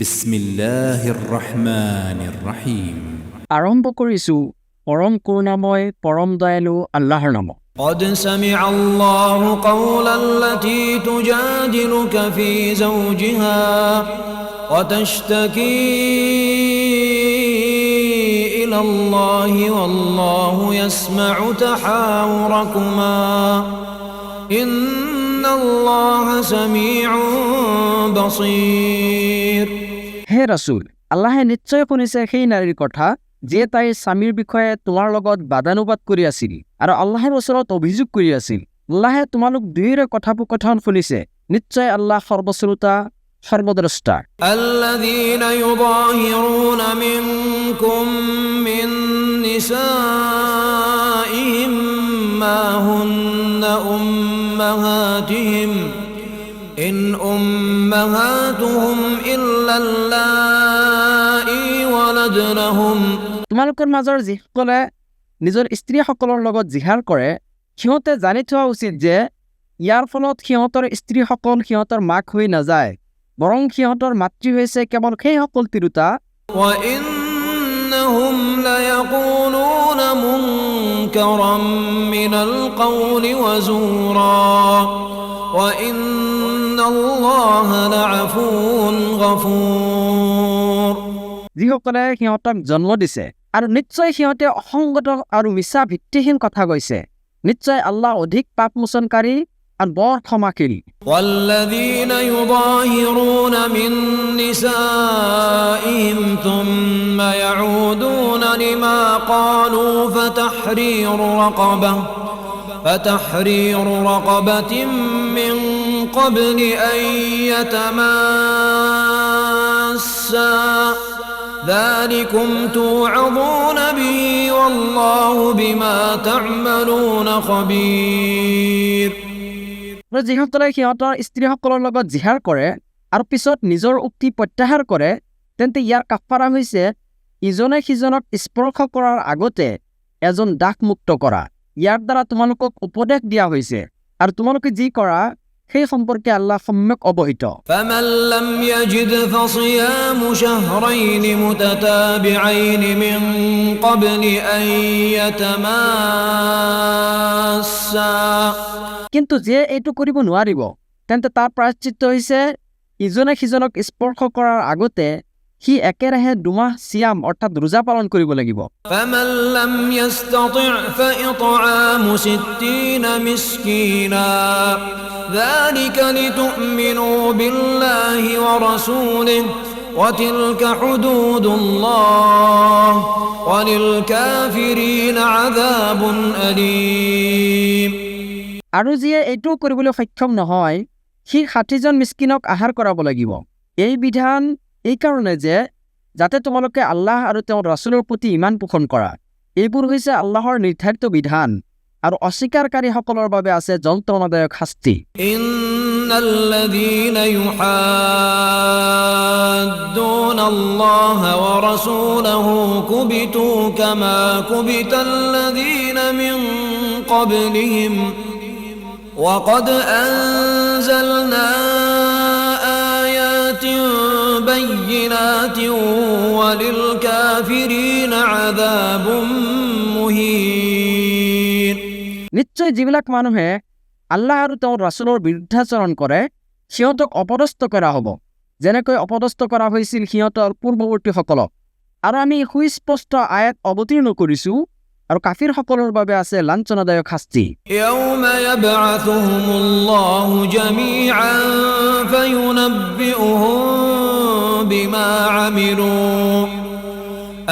বিসমিল্লাহির রহমানির রহিম। আৰম্ভ কৰিছোঁ পৰম কৰুণাময় পৰম দয়ালু আল্লাহৰ নামত। قد سمع الله قول التي تجادلك في زوجها وتشتكي إلى الله والله يسمع تحاوركما إن الله سميع بصير। হে ৰাছুল, আল্লাহে নিশ্চয় শুনিছে সেই নাৰীৰ কথা যিয়ে তাইৰ স্বামীৰ বিষয়ে তোমাৰ লগত বাদানুবাদ কৰি আছিল আৰু আল্লাহৰ ওচৰত অভিযোগ কৰি আছিল। আল্লাহে তোমালোক দুয়োৰে কথোপকথন শুনিছে। নিশ্চয় আল্লাহ সৰ্বশ্ৰোতা সৰ্বদ্ৰষ্টা। الذين يظاهرون منكم من نسائهم ما هن أمهاتهم إن أمهاتهم إلا اللائي ولدنهم। তোমালোকৰ মাজৰ যিসকলে নিজৰ স্ত্ৰীসকলৰ লগত জিহাৰ কৰে সিহঁতে জানি থোৱা উচিত যে ইয়াৰ ফলত সিহঁতৰ স্ত্ৰীসকল সিহঁতৰ মাক হৈ নাযায়, বৰং সিহঁতৰ মাতৃ হৈছে কেৱল সেইসকল তিৰোতা وإنهم ليقولون منكرا من القول وزورا وإن الله لعفو غفور। যিসকলে সিহঁতক জন্ম দিছে আৰু নিশ্চয় সিহঁতে অসংগত আৰু মিছা ভিত্তিহীন কথা কৈছে। নিশ্চয় আল্লাহ অধিক পাপ মোচনকাৰী আৰু বৰ ক্ষমাশীল। والذين يظاهرون من نسائهم ثم يعودون لما قالوا فتحرير رقبة من قبل أن يتماسا ذلكم توعظون به والله بما تعملون خبير। যিসকলে সিহঁতৰ স্ত্ৰীসকলৰ লগত জিহাৰ কৰে আৰু পিছত নিজৰ উক্তি প্ৰত্যাহাৰ কৰে তেন্তে ইয়াৰ কাফাৰা হৈছে ইজনে সিজনক স্পৰ্শ কৰাৰ আগতে এজন দাসমুক্ত কৰা। ইয়াৰ দ্বাৰা তোমালোকক উপদেশ দিয়া হৈছে আৰু তোমালোকে যি কৰা সেই সম্পৰ্কে আল্লাহ সম্যক অৱহিত। فمن لم يجد فصيام شهرين متتابعين من قبل أن يتماسا। কিন্তু যিয়ে এইটো কৰিব নোৱাৰিব তেন্তে তাৰ প্ৰায়শ্চিত্ত হৈছে ইজনে সিজনক স্পৰ্শ কৰাৰ আগতে সি একেৰাহে 2 মাহ সিয়াম অৰ্থাৎ ৰোজা পালন কৰিব লাগিব। فمن لم يستطع فإطعام 60 مسكينا ذلك لتؤمنوا بالله ورسوله وتلك حدود الله وللكافرين عذاب أليم। আৰু যিয়ে এইটো কৰিবলৈ সক্ষম নহয় সি 60 জন মিস্কিনক আহাৰ কৰাব লাগিব। এই বিধান এই কাৰণে যে যাতে তোমালোকে আল্লাহ আৰু তেওঁৰ ৰাছুলৰ প্ৰতি ইমান পোষণ কৰা। এইবোৰ হৈছে আল্লাহৰ নিৰ্ধাৰিত বিধান আৰু অস্বীকাৰকাৰীসকলৰ বাবে আছে যন্ত্ৰণাদায়ক শাস্তি। ইন্নাল্লাযীনা ইউহাদ্দুনা আল্লাহ ওয়া রাসূলাহু কুবিতু কামা কুবিতাল্লাযীনা মিন ক্বাবলিহিম ওয়া ক্বাদ আনজালনা আয়াতিন বাইয়িনাতিন ওয়া লিল কাফিরিনা আযাবুম মুহিন। নিশ্চয় যিবিলাক মানুহে আল্লাহ আৰু তেওঁৰ ৰাছুলৰ বিৰুদ্ধাচৰণ কৰে সিহঁতক অপদস্থ কৰা হ'ব, যেনেকৈ অপদস্থ কৰা হৈছিল সিহঁতৰ পূৰ্বৱৰ্তীসকলক। আৰু আমি সুস্পষ্ট আয়াত অৱতীৰ্ণ কৰিছোঁ আৰু কাফিৰসকলৰ বাবে আছে লাঞ্ছনাদায়ক শাস্তি। ইয়াউমা ইয়াবআথুহুমুল্লাহু জামিআন ফায়ুনাব্বিউহুম বিমা আমিলু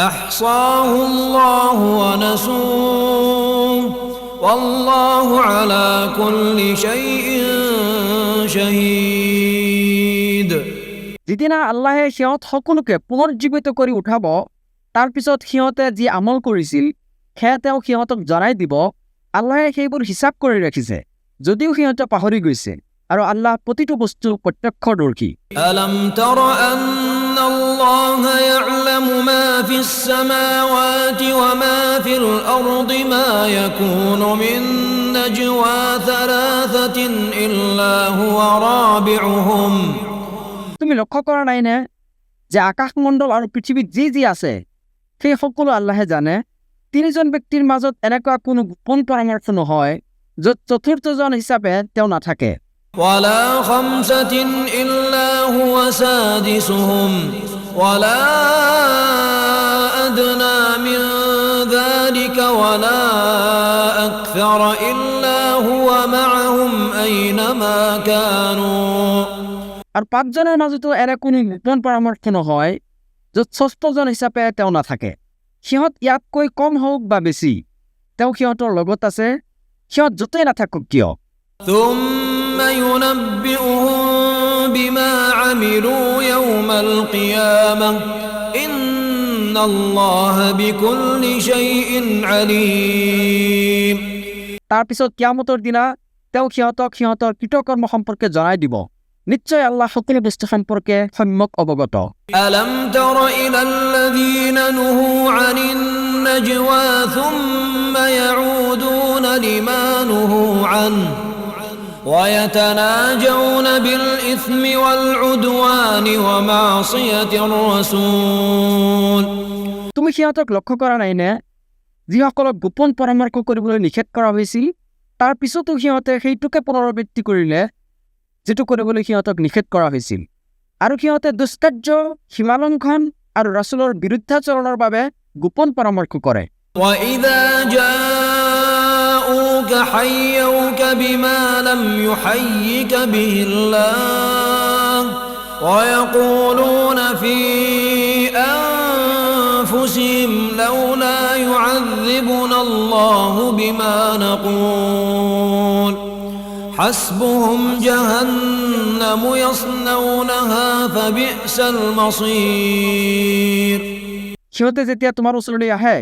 আহসাহুল্লাহু ওয়া নাসূহু والله على كل شيء شهيد। যিদিনা আল্লাহে সিহঁত সকলোকে পুনৰুজ্জীৱিত কৰি উঠাব তাৰ পিছত সিহঁতে যি আমল কৰিছিল সেয়া তেওঁ সিহঁতক জনাই দিব। আল্লাহে সেইবোৰ হিচাপ কৰি ৰাখিছে যদিও সিহঁতে পাহৰি গৈছে আৰু আল্লাহ প্ৰতিটো বস্তু প্ৰত্যক্ষদৰ্শী। আলাম তাৰা আন্না আল্লাহ ইয়ালামু মা ফিস সামাওয়াতি ওয়া মা ফিল আরদি মা ইয়াকুনু মিন নাজওয়া থালাথাতিন ইল্লা হুয়া রাবিউহুম। তুমি লক্ষ্য কৰা নাইনে যে আকাশমণ্ডল আৰু পৃথিৱীত যি আছে সেই সকলো আল্লাহে জানে। তিনিজন ব্যক্তিৰ মাজত এনেকুৱা কোনো গোপন পৰামৰ্শ নহয় য'ত চতুৰ্থজন হিচাপে তেওঁ নাথাকে। ولا خمسة إلا هو سادسهم ولا أدنى من ذلك ولا أكثر إلا هو معهم أينما كانوا। আৰু পাঁচজনৰ মাজতো এনে কোনো গোপন পৰামৰ্শ নহয় য'ত ষষ্ঠজন হিচাপে তেওঁ নাথাকে। সিহঁত ইয়াতকৈ কম হওক বা বেছি, তেওঁ সিহঁতৰ লগত আছে, সিহঁত য'তেই নাথাকক কিয়। ثم ينبئهم بما عملوا يوم القيامة إن الله بكل شيء عليم। তাৰপিছত কিয়ামতৰ দিনা তেওঁ সিহঁতক সিহঁতৰ কৃতকৰ্ম সম্পৰ্কে জনাই দিব। নিশ্চয় আল্লাহ সকলো বস্তু সম্পৰ্কে সম্যক অৱগত। ألم تر إلى الذين نهوا عن النجوى ثم يعودون لما نهوا عنه ويتناجون بالإثم والعدوان ومعصية الرسول। তুমি সিহঁতক লক্ষ্য কৰা নাইনে যিসকলক গোপন পৰামৰ্শ কৰিবলৈ নিষেধ কৰা হৈছিল, তাৰ পিছতো সিহঁতে সেইটোকে পুনৰাবৃত্তি কৰিলে যিটো কৰিবলৈ সিহঁতক নিষেধ কৰা হৈছিল, আৰু সিহঁতে দুষ্কাৰ্য, সীমালংঘন আৰু ৰাছুলৰ বিৰুদ্ধাচৰণৰ বাবে গোপন পৰামৰ্শ কৰে। وإذا جاءوك حيوك بما لم يحيك به الله ويقولون في أنفسهم لولا يعذبنا الله بما نقول حسبهم جهنم يصلونها فبئس المصير। সিহঁতে যেতিয়া তোমাৰ ওচৰলৈ আহে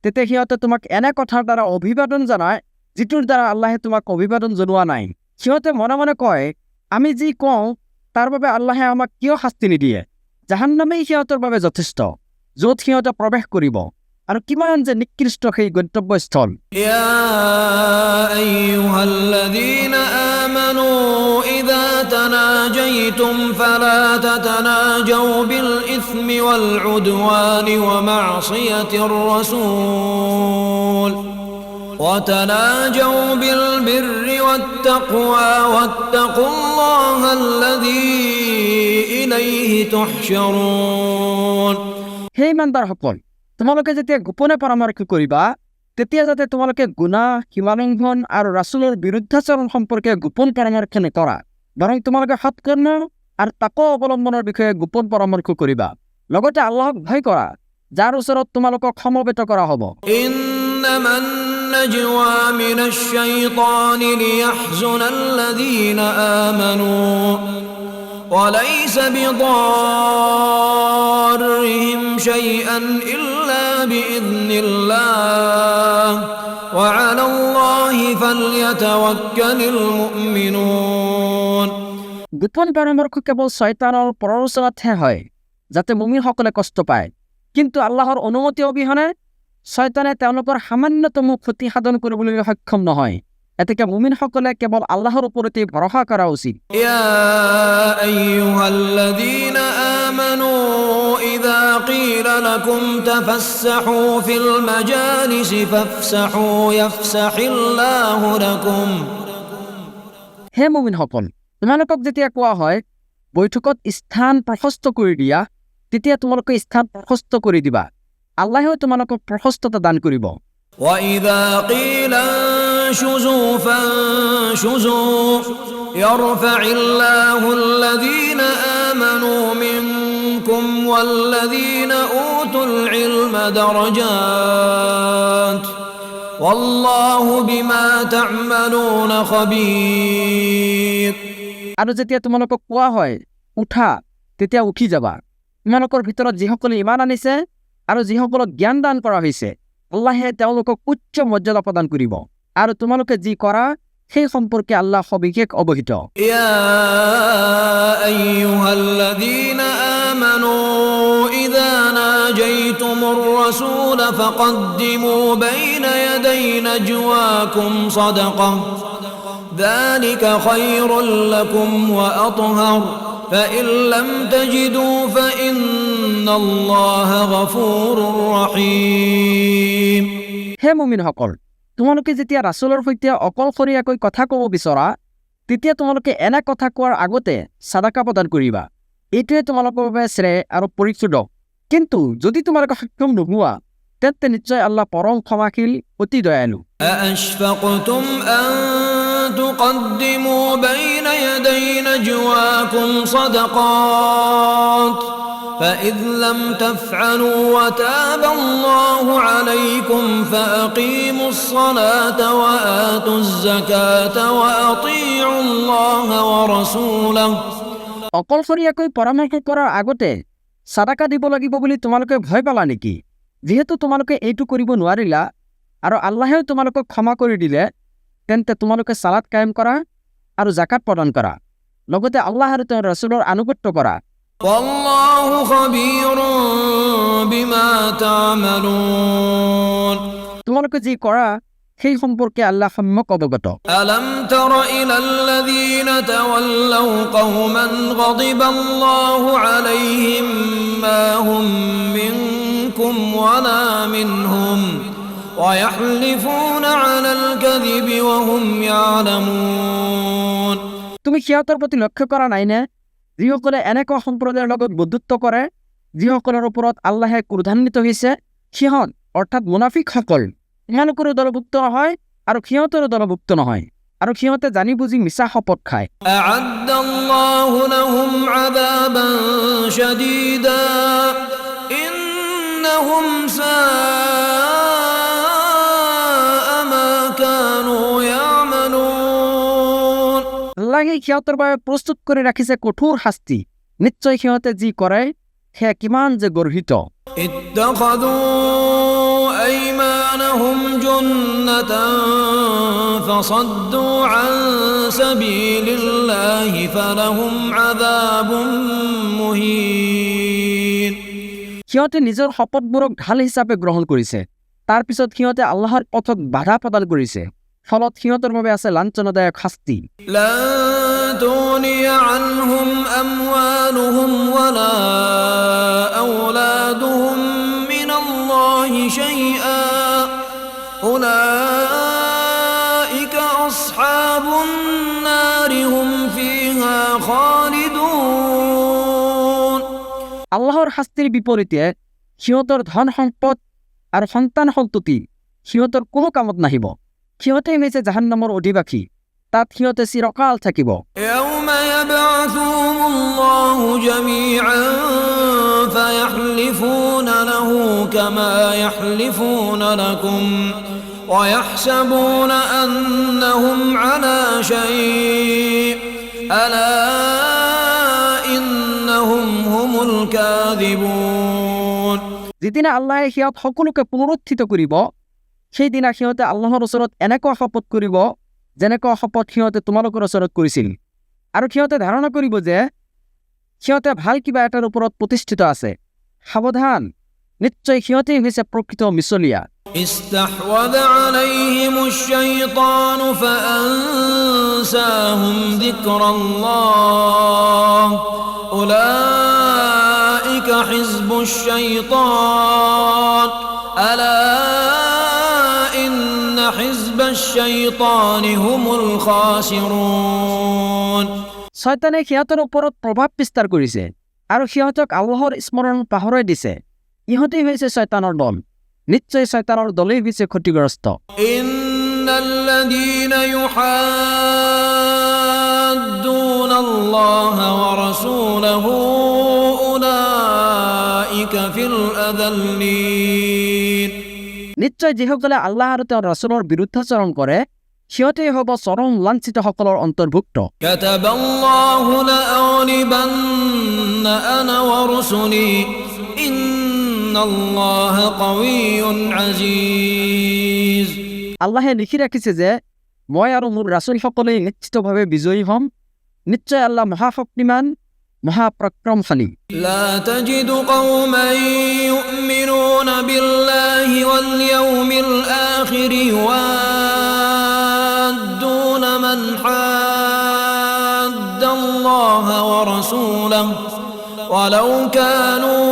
তেতিয়া সিহঁতে তোমাক এনে কথাৰ দ্বাৰা অভিবাদন জনায় যিটোৰ দ্বাৰা আল্লাহে তোমাক অভিবাদন জনোৱা নাই। সিহঁতে মনে মনে কয়, আমি যি কওঁ তাৰ বাবে আল্লাহে আমাক কিয় শাস্তি নিদিয়ে। জাহান্নামেই সিহঁতৰ বাবে যথেষ্ট, য'ত সিহঁতে প্ৰৱেশ কৰিব, আৰু কিমান যে নিকৃষ্ট সেই গন্তব্যস্থল। يا أيها الذين آمنوا إذا تناجيتم فلا تتناجوا بالإثم والعدوان ومعصية الرسول وتناجوا بالبر والتقوى واتقوا الله الذي إليه تحشرون। হে ইমানদাৰসকল, তোমালোকে যেতিয়া গোপনে পৰামৰ্শ কৰিবা তেতিয়া যাতে তোমালোকে গুনাহ, সীমালংঘন আৰু ৰাছুলৰ বিৰুদ্ধাচৰণ সম্পৰ্কে গোপন পৰামৰ্শ নকৰা, বৰং তোমালোকে সৎকৰ্ম আৰু তাকৱা অৱলম্বনৰ বিষয়ে গোপন পৰামৰ্শ কৰিবা। লগতে আল্লাহক ভয় কৰা, যাৰ ওচৰত তোমালোকক সমবেত কৰা হ'ব। إنما النجوى من الشيطان ليحزن الذين آمنوا وليس بضارهم شيئا إلا بإذن الله وعلى الله فليتوكل المؤمنون। গোপন পৰামৰ্শ কেৱল শয়তানৰ প্ৰৰোচনাতহে হয় যাতে মুমিনসকলে কষ্ট পায়, কিন্তু আল্লাহৰ অনুমতি অবিহনে শয়তানে তেওঁলোকৰ সামান্যতম ক্ষতি সাধন কৰিবলৈ সক্ষম নহয়। এতেকে মুমিনসকলে কেৱল আল্লাহৰ ওপৰতে ভৰসা কৰা উচিত। يا أيها الذين آمنوا إذا قيل لكم تفسحوا في المجالس فافسحوا يفسح الله لكم। হে মুমিনসকল, তোমালোকক যেতিয়া কোৱা হয় বৈঠকত স্থান প্ৰশস্ত কৰি দিয়া, তেতিয়া তোমালোকে স্থান প্ৰশস্ত কৰি দিবা, আল্লাহেও তোমালোকক প্ৰশস্ততা দান কৰিব। وإذا قيل انشزوا فانشزوا يرفع الله الذين آمنوا منكم والذين أوتوا العلم درجات والله بما تعملون خبير। আৰু যেতিয়া তোমালোকক কোৱা হয় উঠা, তেতিয়া উঠি যাবা। তোমালোকৰ ভিতৰত যিসকলে ইমান আনিছে আৰু যিসকলক জ্ঞান দান কৰা হৈছে, আল্লাহে তেওঁলোকক উচ্চ মৰ্যাদা প্ৰদান কৰিব, আৰু তোমালোকে যি কৰা সেই সম্পৰ্কে আল্লাহ সবিশেষ অৱহিত। يا أيها الذين آمنوا إذا ناجيتم الرسول فقدموا بين يدي نجواكم صدقة ذلك خير لكم وأطهر فإن لم تجدوا فإن الله غفور رحيم হে মুমিনসকল, তোমালোকে যেতিয়া ৰাছুলৰ সৈতে অকলশৰীয়াকৈ কথা ক'ব বিচৰা, তেতিয়া তোমালোকে এনে কথা কোৱাৰ আগতে সাদাকা প্ৰদান কৰিবা। এইটোৱে তোমালোকৰ বাবে শ্ৰেয় আৰু পৰিশুদ্ধ। কিন্তু যদি তোমালোকে সক্ষম নোহোৱা, তেন্তে নিশ্চয় আল্লাহ পৰম ক্ষমাশীল, অতি দয়ালু। أأشفقتم أن تقدموا بين يدي نجواكم صدقات فإذ لم تفعلوا وتاب الله عليكم فأقيموا الصلاة وآتوا الزكاة وأطيعوا الله ورسوله অকলশৰীয়াকৈ পৰামৰ্শ কৰাৰ আগতে সাদাকা দিব লাগিব বুলি তোমালোকে ভয় পালা নেকি? যিহেতু তোমালোকে এইটো কৰিব নোৱাৰিলা আৰু আল্লাহেও তোমালোকক ক্ষমা কৰি দিলে, তেন্তে তোমালোকে সালাত কায়েম কৰা আৰু জাকাত প্ৰদান কৰা, লগতে আল্লাহ আৰু তেওঁৰ ৰাছুলৰ আনুগত্য কৰা। والله خبير بما تعملون তোমালোকে যি কৰা সেই সম্পৰ্কে আল্লাহ সম্যক অৱগত। ألم تر إلى الذين تولوا قوما غضب الله عليهم ما هم منكم ولا منهم ويحلفون على الكذب وهم يعلمون তুমি সিহঁতৰ প্ৰতি লক্ষ্য কৰা নাইনে, যিসকলে এনেকুৱা সম্প্ৰদায়ৰ লগত বন্ধুত্ব কৰে যিসকলৰ ওপৰত আল্লাহে ক্ৰোধান্বিত হৈছে? সিহঁত অৰ্থাৎ মুনাফিকসকল ইমানকৰো দলভুক্ত নহয় আৰু সিহঁতৰো দলভুক্ত নহয়, আৰু সিহঁতে জানি বুজি মিছা শপত খায়। أعد الله لهم عذابا شديدا إنهم ساء ما كانوا يعملون আল্লাহে সিহঁতৰ বাবে প্ৰস্তুত কৰি ৰাখিছে কঠোৰ শাস্তি। নিশ্চয় সিহঁতে যি কৰে সেয়া কিমান যে গৰ্হিত। اتخذوا أيمانهم جنة فصدوا عن سبيل الله فلهم عذاب مهين সিহঁতে নিজৰ শপতবোৰক ঢাল হিচাপে গ্ৰহণ কৰিছে, তাৰ পিছত সিহঁতে আল্লাহৰ পথত বাধা প্ৰদান কৰিছে, ফলত সিহঁতৰ বাবে আছে লাঞ্ছনাদায়ক শাস্তি। لن تغني عنهم أموالهم ولا أولادهم من الله شيئا أولئك أصحاب النار هم فيها خالدون আল্লাহৰ শাস্তিৰ বিপৰীতে সিহঁতৰ ধন সম্পদ আৰু সন্তান সন্ততি সিহঁতৰ কোনো কামত নাহিব। সিহঁতেই হৈছে জাহান্নামৰ অধিবাসী, তাত সিহঁতে চিৰকাল থাকিব। يوم يبعثهم الله جميعا فيحلفون له كما يحلفون لكم ويحسبون أنهم على شيء ألا إنهم هم الكاذبون যিদিনা আল্লাহে সিহঁত সকলোকে পুনৰুত্থিত কৰিব, সেইদিনা সিহঁতে আল্লাহৰ ওচৰত এনেকুৱা শপত কৰিব যেনেকুৱা শপত সিহঁতে তোমালোকৰ ওচৰত কৰিছিল, আৰু সিহঁতে ধাৰণা কৰিব যে সিহঁতে ভাল কিবা এটাৰ ওপৰত প্ৰতিষ্ঠিত আছে। সাৱধান, নিশ্চয় সিহঁতেই হৈছে প্ৰকৃত মিছলীয়া। استحوذ عليهم الشيطان فأنساهم ذكر الله أولئك حزب الشيطان ألا إن حزب الشيطان هم الخاسرون শয়তানে সিহঁতৰ ওপৰত প্ৰভাৱ বিস্তাৰ কৰিছে আৰু সিহঁতক আল্লাহৰ স্মৰণ পাহৰাই দিছে। ইহঁতেই হৈছে শয়তানৰ দল, নিশ্চয় শয়তানৰ দলেই হৈছে ক্ষতিগ্ৰস্ত। إن الذين يحادون الله ورسوله أولئك في الأذلين নিশ্চয় যিসকলে আল্লাহ আৰু তেওঁৰ ৰাছুলৰ বিৰুদ্ধাচৰণ কৰে সিহঁতেই হ'ব চৰম লাঞ্ছিতসকলৰ অন্তৰ্ভুক্ত। كتب الله لأغلبن أنا ورسلي إن الله قوي عزيز আল্লাহে লিখি ৰাখিছে যে মই আৰু মোৰ ৰাছুলসকলেই নিশ্চিতভাৱে বিজয়ী হ'ম। নিশ্চয় আল্লাহ মহাশক্তিমান, মহাপৰাক্ৰমশালী। لا تجد قوما يؤمنون بالله واليوم الآخر يوادون من حاد الله ورسوله ورسوله ولو كانوا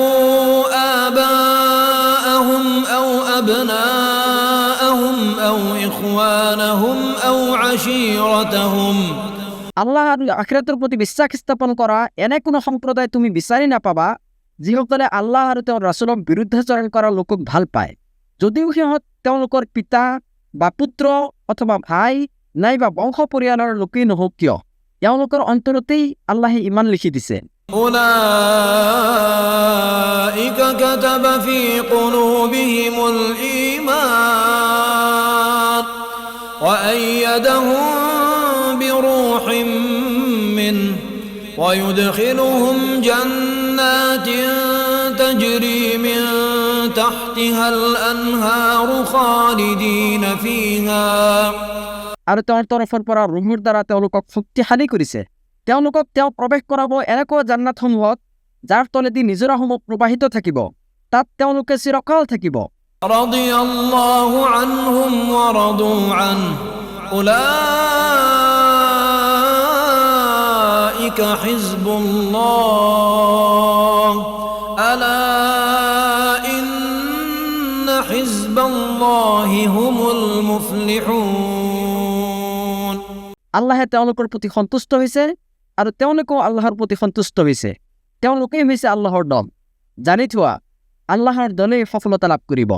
آباءهم أو أبناءهم أو إخوانهم أو عشيرتهم আল্লাহ আৰু আখিৰাতৰ প্ৰতি বিশ্বাস স্থাপন কৰা এনে কোনো সম্প্ৰদায় তুমি বিচাৰি নাপাবা যিসকলে আল্লাহ আৰু তেওঁৰ ৰাছুলক বিৰুদ্ধাচৰণ কৰা লোকক ভাল পায়, যদিও সিহঁত তেওঁলোকৰ পিতা বা পুত্ৰ অথবা ভাই নাইবা বংশ পৰিয়ালৰ লোকেই নহওক কিয়, তেওঁলোকৰ অন্তৰতেই আল্লাহে ইমান লিখি দিছে। أولئك كتب في قلوبهم الإيمان وأيدهم بروح منه ويدخلهم جنات تجري من تحتها الأنهار خالدين فيها আৰু তেওঁৰ তৰফৰ পৰা ৰুহৰ দ্বাৰা তেওঁলোকক শক্তিশালী কৰিছে। তেওঁলোকক তেওঁ প্ৰৱেশ কৰাব এনেকুৱা জান্নাতসমূহত যাৰ তলেদি নিজৰাসমূহ প্ৰবাহিত থাকিব, তাত তেওঁলোকে চিৰকাল থাকিব। رضي الله عنهم ورضوا عنه أولئك حزب الله ألا إن حزب الله هم المفلحون আল্লাহে তেওঁলোকৰ প্ৰতি সন্তুষ্ট হৈছে আৰু তেওঁলোকেও আল্লাহৰ প্ৰতি সন্তুষ্ট হৈছে। তেওঁলোকেই হৈছে আল্লাহৰ দল। জানি থোৱা, আল্লাহৰ দলেই সফলতা লাভ কৰিব।